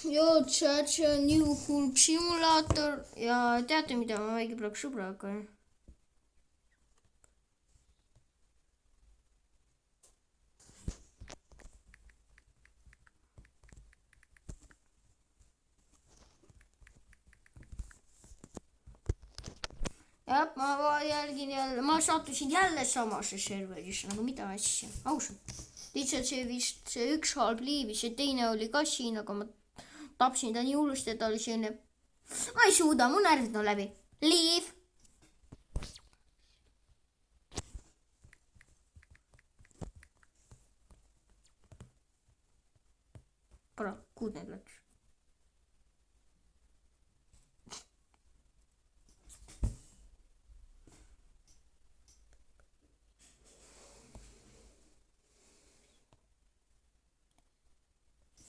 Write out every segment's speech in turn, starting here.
Joo, see on New Hulk simulaator ja teate, mida ma mängin praegu sõbraga? Jah, ma jälgin jälle, ma sattusin jälle samasse serverisse, nagu mida asja, ausalt. Lihtsalt see vist, see üks halb liivis, see teine oli ka siin, aga ma tapsin ta nii hullusti, et ta oli selline. Ma ei suuda, mu närvid on läbi. Leave. Kuudne läks.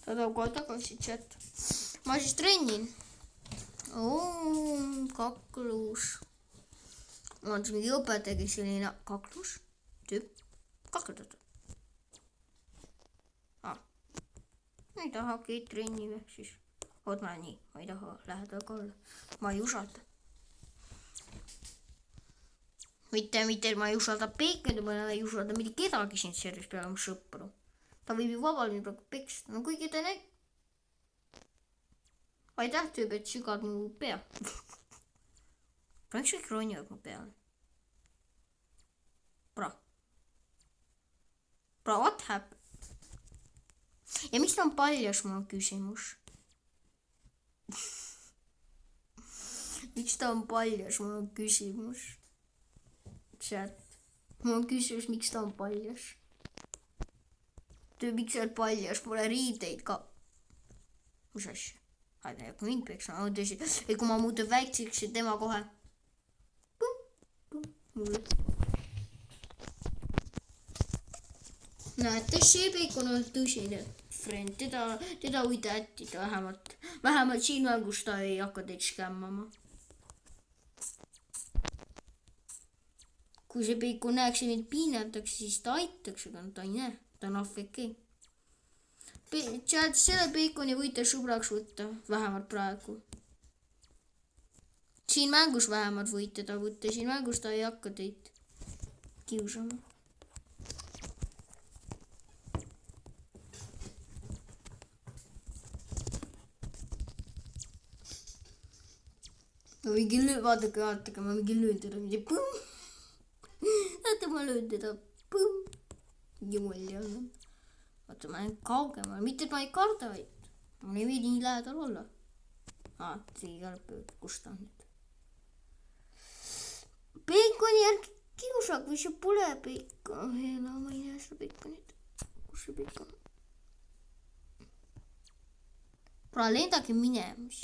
Ta toob kohe tagasi chat. Ma siis trennin. Kaklus. Ma vaatasin mingi õpetaja, kes selline kaklus. Tüüp. Kakledatud. Ma ei tahagi trennime siis. Oot, ma nii. Ma ei taha lähedal ka olla. Ma ei usalda. Mitte, ma ei usalda Baconi, ma ei usalda mitte kedagi siin servis peale mu sõpru. Ta võib ju vabalt praegu peksta. No kuigi ta näeb. Aitäh, tüüp, et sügad mu pea. Miks kõik ronivad mu peale? Bro, what happened? Ja miks ta on paljas, mul on küsimus. Miks ta on paljas, mul on küsimus. Chat. Mul on küsimus, miks ta on paljas. Miks sa oled paljas, pole riideid ka. Mis asja? Kui mind peaks olema tõsi. Ei, kui ma muutun väikseks, et tema kohe. Näete, see Bacon on tõsine friend. Teda võite ättida vähemalt. Vähemalt siin mängus ta ei hakka teid skämmama. Kui see Bacon näeks, et mind piinatakse, siis ta aitaks, aga ta ei näe. Ta on AFK. Selle Baconi võite sõbraks võtta, vähemalt praegu. Siin mängus vähemalt võite ta võtta, siin mängus ta ei hakka teid kiusama. Ma mingi vaadake, ma mingi löön teda, mingi põmm. Näete, ma löön teda, põmm. Jumal jälle. Vaata, ma olen kaugemal, mitte et ma ei karda, vaid mul ei või nii lähedal olla. Kus ta on nüüd? Baconi järgi kiusak või see pole Bacon. No, ma ei näe seda Baconit. Kus see Bacon? Pole lendagi minemas.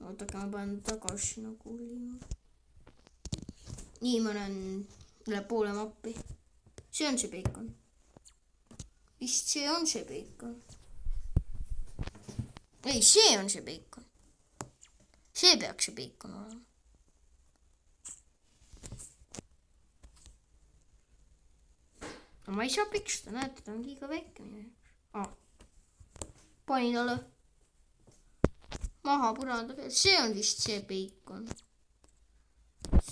Ootake, ma panen tagasi nagu olima. Nii, ma olen üle poole mappi. See on see Bacon. Vist see on see Bacon. Ei, see on see Bacon. See peaks see Bacon olema. No ma ei saa piksta, näete, ta on liiga väike. Panin talle maha põranda peal. See on vist see Bacon.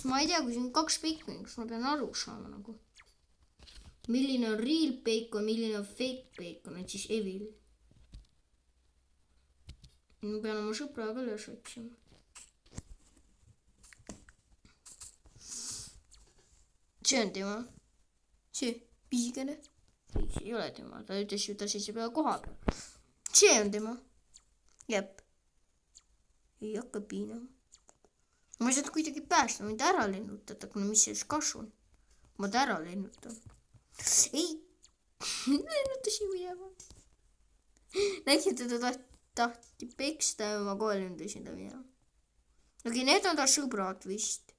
Ma ei tea, kui siin on 2 Baconit, kus ma pean aru saama nagu. Milline on real Bacon, milline on fake Bacon, et siis evil. Ma pean oma sõpra ka üles otsima. See on tema. See piigene. Ei, see ei ole tema. Ta ütles ju, ta seisab peale koha peal. See on tema. Jep. Ei hakka piinama. Ma ei saa kuidagi päästa, ma võin ta ära lennutada, kuna mis sellest kasu on. Ma ta ära lennutan. Ei, lennutasin minema. Nägin, teda tahti peksta ja ma kohe lendasin ta minema. Aga need on ta sõbrad vist.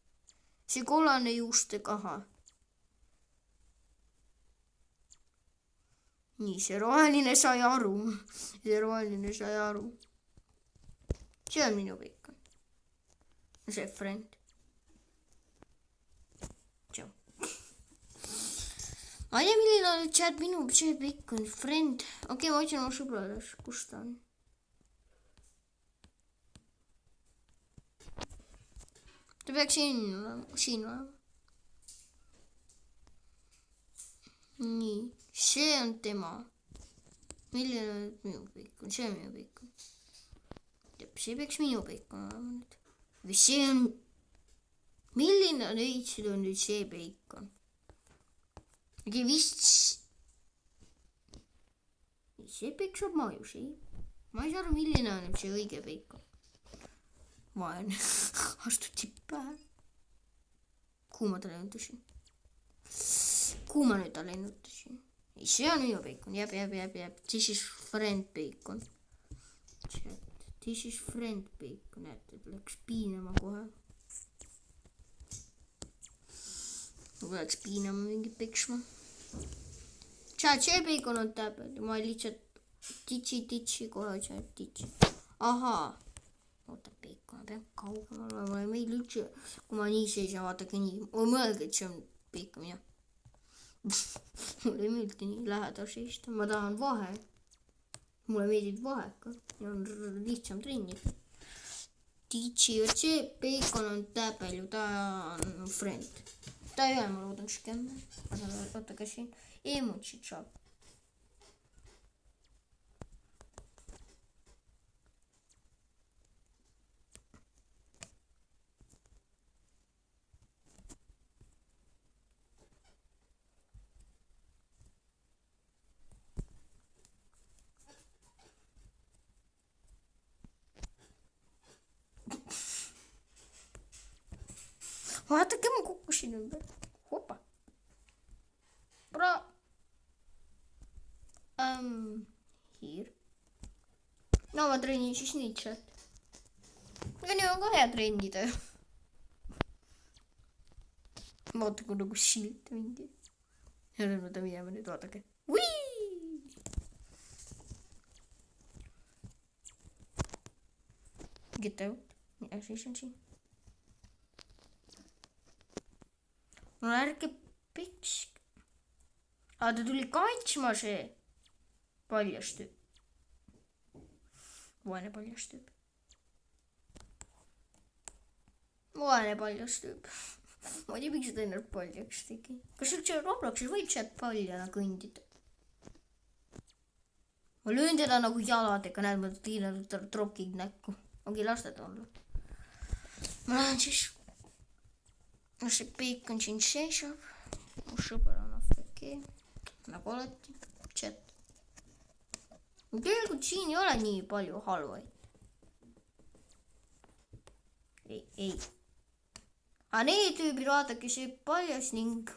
See kollane juustega, aha. Nii, see roheline sai aru. See on minu Bacon. see friend. Tšau. ma ei tea, milline on chat minu see Bacon friend. Okei, ma otsin oma sõbrale, kus ta on. ta peaks siin olema. nii, see on tema. milline on minu Bacon? See on minu Bacon. see peaks minu Bacon olema nüüd. või see on... milline on õitsid on nüüd see Bacon? Okei, vist... see peksab majusi. ma ei saa aru, milline on nüüd see õige Bacon. vaene. astuti pähe. kuhu ma ta lennutasin? kuhu ma nüüd ta lennutasin? ei, see on minu Bacon. Jääb. This is friend Bacon. This is friend Bacon. näete, läks piinama kohe. läks piinama mingit peksma. see Bacon on täpselt. ma lihtsalt titsi kohe otsin titsi. ahaa. oota, Bacon, ma pean kaugemale. ma ei meil üldse, kui ma nii seisan, vaadake nii. mõelge, et see on Bacon, jah. mulle ei meeldi nii lähedal seista. ma tahan vahe. mulle meeldib vaheka. ja on lihtsam trennida. Titsi, see Bacon on täpel ju. ta on friend. ta ei ole, ma loodan, skämme. oota, kas siin emotsid saab? vaadake, ma kukkusin ümber. Hopa. Here. no ma treenin siis nii chat. aga nii on ka hea treenida. vaata, kui nagu silt mingi. ja nüüd ma ta minema nüüd, vaadake. Get out. ja siis on siin. no ärge piksk. ta tuli kaitsma see paljas tüüp. vaene paljas tüüp. ma ei tea, miks ta ennast paljaks tegi. kas üldse Robloxis võib sealt paljana kõndida? ma löön teda nagu jaladega, näed, ma tõin ta trokid näkku. ongi las teda olla. ma lähen siis. see Bacon siin seisab. mu sõber on AFK. nagu alati. Chat. tegelikult siin ei ole nii palju halvaid. ei. aga need tüübid, vaadake, see paljas ning...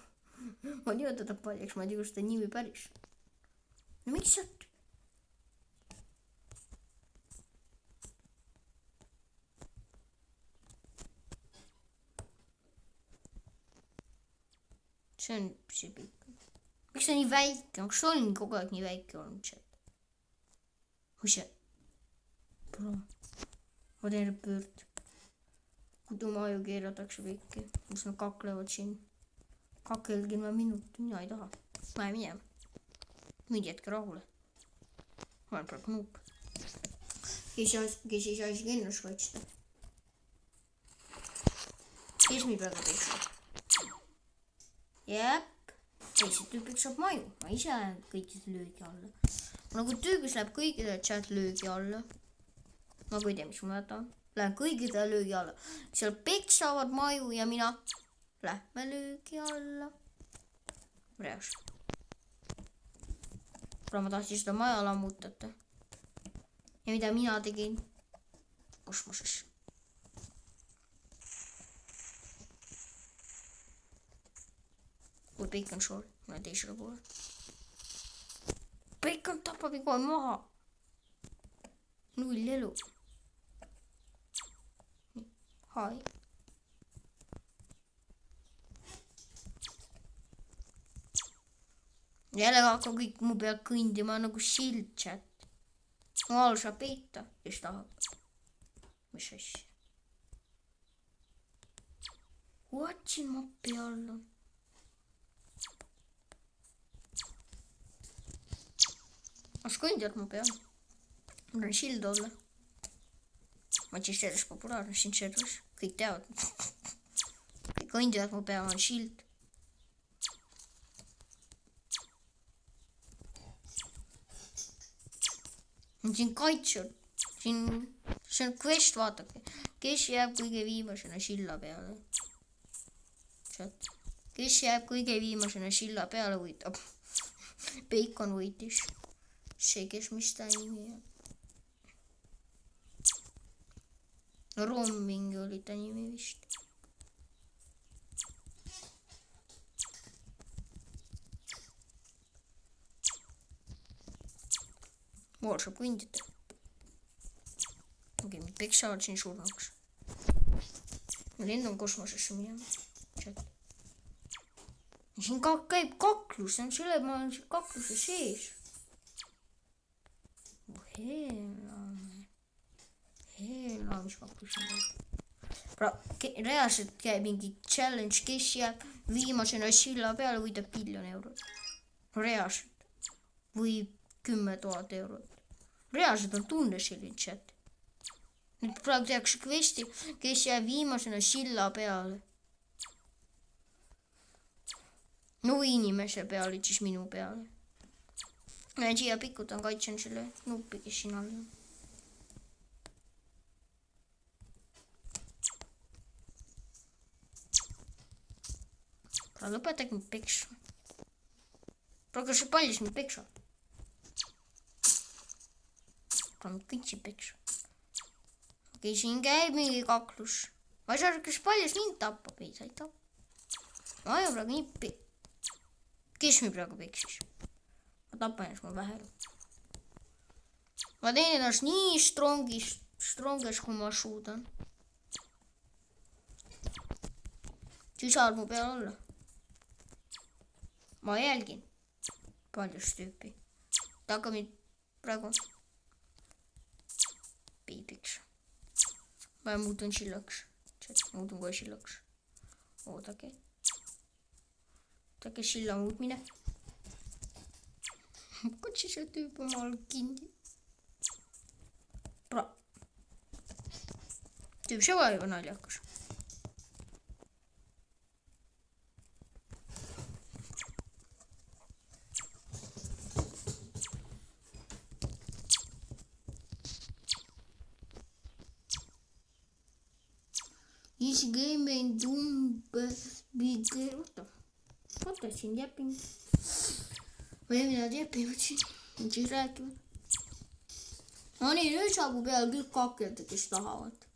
ma ei tea teda paljaks, ma ei tea, kus ta nimi päris. no miks sealt? see on see Bacon. miks ta nii väike on? kas ta on kogu aeg nii väike olnud? chat. või see? ma teen pöörd. kudu maju keeratakse kõiki. kus nad kaklevad siin. kakelgin ma minuti. mina ei taha. ma ei minema. mingi hetke rahule. ma olen praegu nuub. kes ei saa isegi ennast kaitsta. kes mi praegu teeks? jep. ei, see tüüpiks saab maju. ma ise lähen kõikide löögi alla. nagu tüübis läheb kõikide chat löögi alla. nagu ei tea, mis ma jätan. Lähen kõikide löögi alla. seal peksavad maju ja mina. Lähme löögi alla. Reas. kuna ma tahtsin seda maja lammutada. ja mida mina tegin? kosmoses. kui Bacon sool, ma teisele poole. Bacon tapab iga maha. 0 elu. Hai. jälle hakkab kõik mu peal kõndima nagu sild chat. maal saab peita, kes tahab. mis asja? Watchin mappi all on. Kas kõik tead mu peal? Mul on shield olla. Ma olen siis selles populaarne siin serveris. Kõik teavad. Kõik õnd teavad mu peal on shield. Siin kaitsjad. See on quest, vaadake. Kes jääb kõige viimasena silla peale? Kes jääb kõige viimasena silla peale võitab? Bacon võitis. See, kes mis ta nimi on. Romingi oli ta nimi vist. Mool saab kõndida. Okei, mind peksavad siin surnuks. Lend on kosmosesse minema. Siin käib kaklus, selle ma olen siin kakluse sees. Heela, mis kaklus on käib. Reaalselt käib mingi challenge, kes jääb viimasena silla peale, võidab 1 000 000 eurot. Reaalselt. Või 10 000 eurot. Reaalselt on tunne selline chat. Nüüd praegu tehakse questi, kes jääb viimasena silla peale. No inimese peale, siis minu peale. Ma siia pikutan, kaitsen selle nuppi, kes siin all on. Lõpetage mind peksa. Praegu see pallis mind peksa. Praegu mind kõik siin peksa. Okei, siin käib mingi kaklus. Ma ei saa, kes pallis mind tappab. Ei, sa ei tapp. Ma ei ole praegu nii Kes mi praegu peksis? Ma tapan ennast mul vähe. Ma teen ennast nii stronges, kui ma suudan. Siis saad mu peal olla. Ma jälgin paljust tüüpi. Ta hakkab mind praegu piibiks. Ma muutun sillaks. Muutun kohe sillaks. Oodake. Oodake silla muutmine. Kutsi see tüüp omal kinni. Tüüp see va juba naljakas. Easy game and big Oota, siin jäpin. Või mida jäpivad siin? Nüüd siis rääkivad. No nii, nüüd saab peale kõik kakelda, kes tahavad.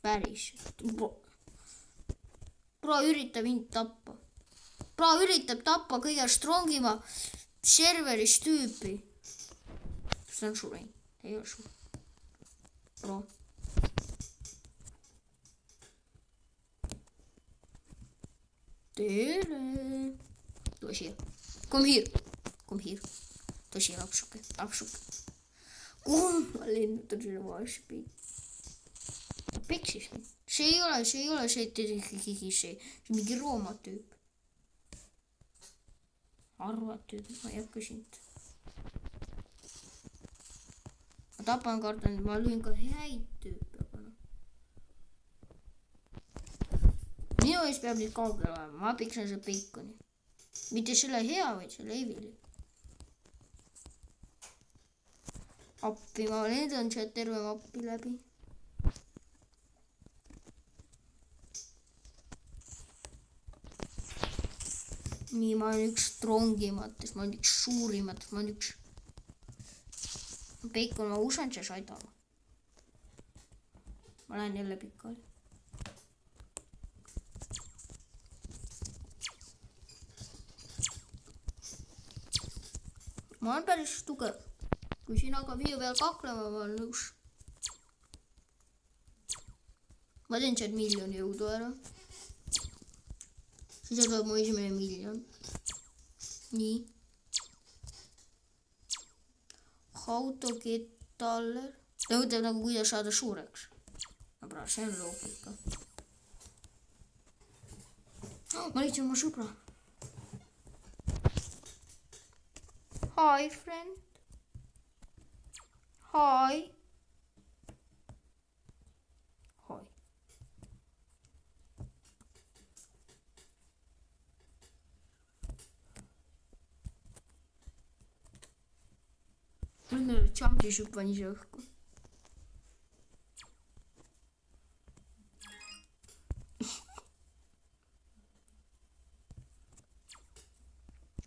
Päris. Pro üritab mind tappa. Pro üritab tappa kõige strongima serveris tüüpi. See on suur, ei ole suur. Pro. Tere. Tule siia. Come here. Tule siia, lapsuke. Kuhu ma lennutan selle vaespi? Ta peksis mind. See ei ole see, see mingi Rooma tüüp. Arvad tüüp, ma ei hakka sind. Ma tapan kardan, ma lühin ka häid tüüpe. Minu ees peab nüüd kaugel olema, ma piksan see Baconi. Mitte selle hea, vaid selle Evili. Appi, ma lendan sealt terve mappi läbi. Nii, ma olen üks strongimatest, ma olen üks suurimatest, ma olen üks Bacon, ma usan see saidama. Ma lähen jälle pikali. Ma olen päris tugev. Kui siin hakkab viie peal kaklema, ma olen nõus. Ma teen sealt 1 000 000 jõudu ära. Siis tuleb mu esimene 1 000 000. Nii. How to get taller. ta mõtleb nagu kuidas saada suureks. aga see on loogika. ma leidsin oma sõbra. Hi friend. Hi. Hi. mul jump'i šupp pani ise õhku.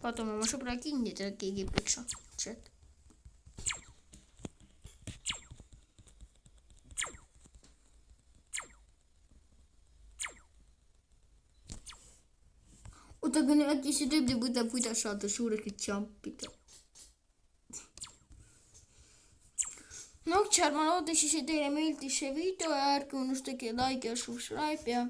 vaatame oma sõbra kinni, teda keegi ei peksa. Chat. oota, aga äkki see tüüp mõtleb, kuidas saada suureks jump'ida. no tšar, ma loodan siis, et teile meeldis see video ja ärge unustage like ja subscribe ja